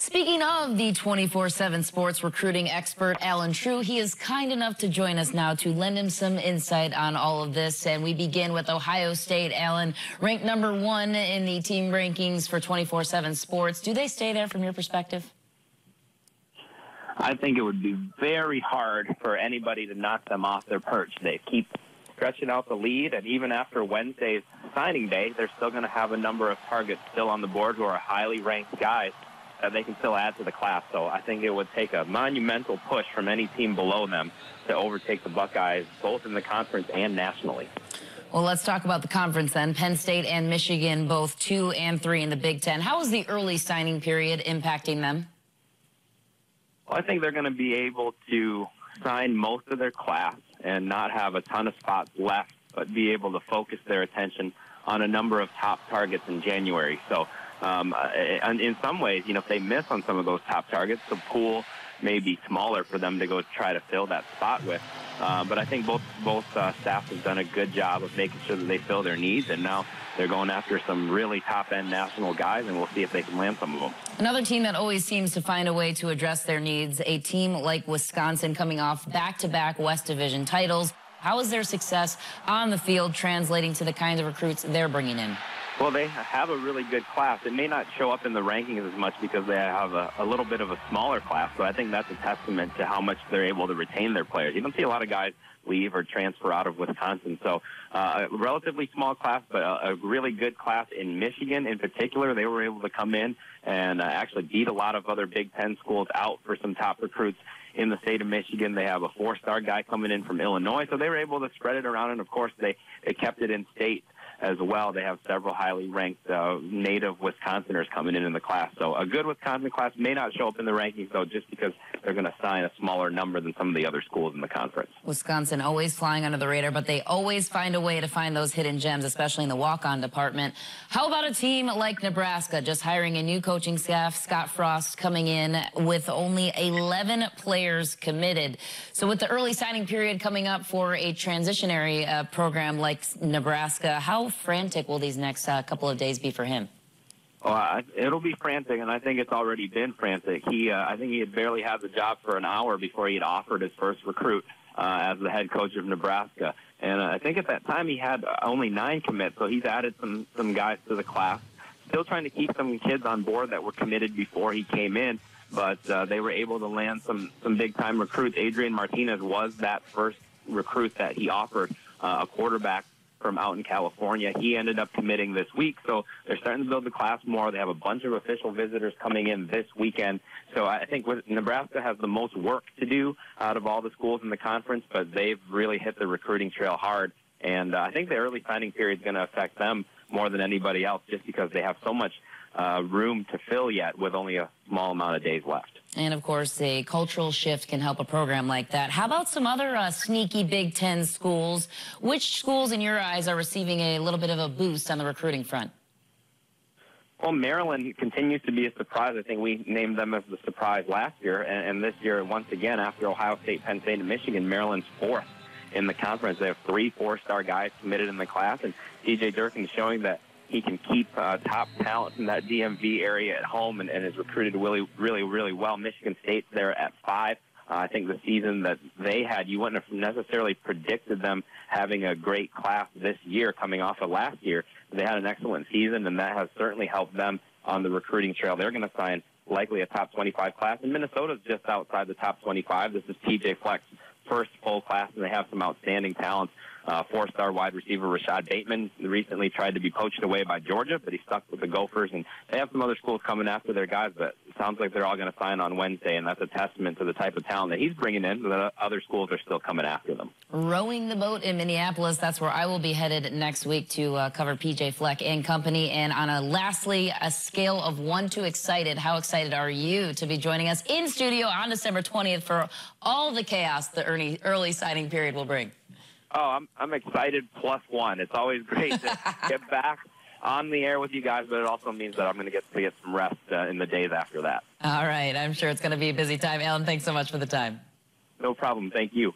Speaking of the 24/7 sports recruiting expert, Trieu, he is kind enough to join us now to lend him some insight on all of this. And we begin with Ohio State. Alan, ranked #1 in the team rankings for 24/7 sports. Do they stay there from your perspective? I think it would be very hard for anybody to knock them off their perch. They keep stretching out the lead, and even after Wednesday's signing day, they're still going to have a number of targets still on the board who are highly ranked guys that they can still add to the class. So I think it would take a monumental push from any team below them to overtake the Buckeyes, both in the conference and nationally. Well, let's talk about the conference then. Penn State and Michigan, both 2 and 3 in the Big Ten. How is the early signing period impacting them? Well, I think they're going to be able to sign most of their class and not have a ton of spots left, but be able to focus their attention on a number of top targets in January. So in some ways, if they miss on some of those top targets, the pool may be smaller for them to go try to fill that spot with. But I think both staffs have done a good job of making sure that they fill their needs, and now they're going after some really top-end national guys, and we'll see if they can land some of them. Another team that always seems to find a way to address their needs, a team like Wisconsin coming off back-to-back West Division titles. How is their success on the field translating to the kinds of recruits they're bringing in? Well, they have a really good class. It may not show up in the rankings as much because they have a little bit of a smaller class, but I think that's a testament to how much they're able to retain their players. You don't see a lot of guys leave or transfer out of Wisconsin. So a relatively small class, but a really good class in Michigan in particular. They were able to come in and actually beat a lot of other Big Ten schools out for some top recruits in the state of Michigan. They have a 4-star guy coming in from Illinois, so they were able to spread it around, and of course they kept it in state as well. They have several highly ranked native Wisconsiners coming in the class. So a good Wisconsin class may not show up in the rankings, though, just because they're going to sign a smaller number than some of the other schools in the conference. Wisconsin always flying under the radar, but they always find a way to find those hidden gems, especially in the walk-on department. How about a team like Nebraska, just hiring a new coaching staff, Scott Frost coming in with only 11 players committed? So with the early signing period coming up for a transitionary program like Nebraska, how frantic will these next couple of days be for him? It'll be frantic, and I think it's already been frantic. I think he had barely had the job for an hour before he had offered his first recruit as the head coach of Nebraska. And I think at that time he had only 9 commits, so he's added some guys to the class. Still trying to keep some kids on board that were committed before he came in, but they were able to land some big-time recruits. Adrian Martinez was that first recruit that he offered, a quarterback from out in California. He ended up committing this week, so they're starting to build the class more. They have a bunch of official visitors coming in this weekend. So I think Nebraska has the most work to do out of all the schools in the conference, but they've really hit the recruiting trail hard. And I think the early signing period is going to affect them more than anybody else, just because they have so much room to fill yet with only a small amount of days left. And, of course, a cultural shift can help a program like that. How about some other sneaky Big Ten schools? Which schools, in your eyes, are receiving a little bit of a boost on the recruiting front? Well, Maryland continues to be a surprise. I think we named them as the surprise last year. And this year, once again, after Ohio State, Penn State, and Michigan, Maryland's 4th in the conference. They have 3 4-star guys committed in the class. And T.J. Durkin is showing that he can keep top talent in that DMV area at home and is recruited really well. Michigan State's there at 5. I think the season that they had, you wouldn't have necessarily predicted them having a great class this year coming off of last year. They had an excellent season, and that has certainly helped them on the recruiting trail. They're going to sign likely a top 25 class, and Minnesota's just outside the top 25. This is P.J. Fleck's first full class, and they have some outstanding talent. 4-star wide receiver Rashad Bateman recently tried to be poached away by Georgia, but he stuck with the Gophers. And they have some other schools coming after their guys, but it sounds like they're all going to sign on Wednesday, and that's a testament to the type of talent that he's bringing in, that other schools are still coming after them. Rowing the boat in Minneapolis, that's where I will be headed next week to cover P.J. Fleck and company. And lastly, a scale of 1 to excited, how excited are you to be joining us in studio on December 20th for all the chaos the early signing period will bring? Oh, I'm excited +1. It's always great to get back on the air with you guys, but it also means that I'm going to get some rest in the days after that. All right. I'm sure it's going to be a busy time. Alan, thanks so much for the time. No problem. Thank you.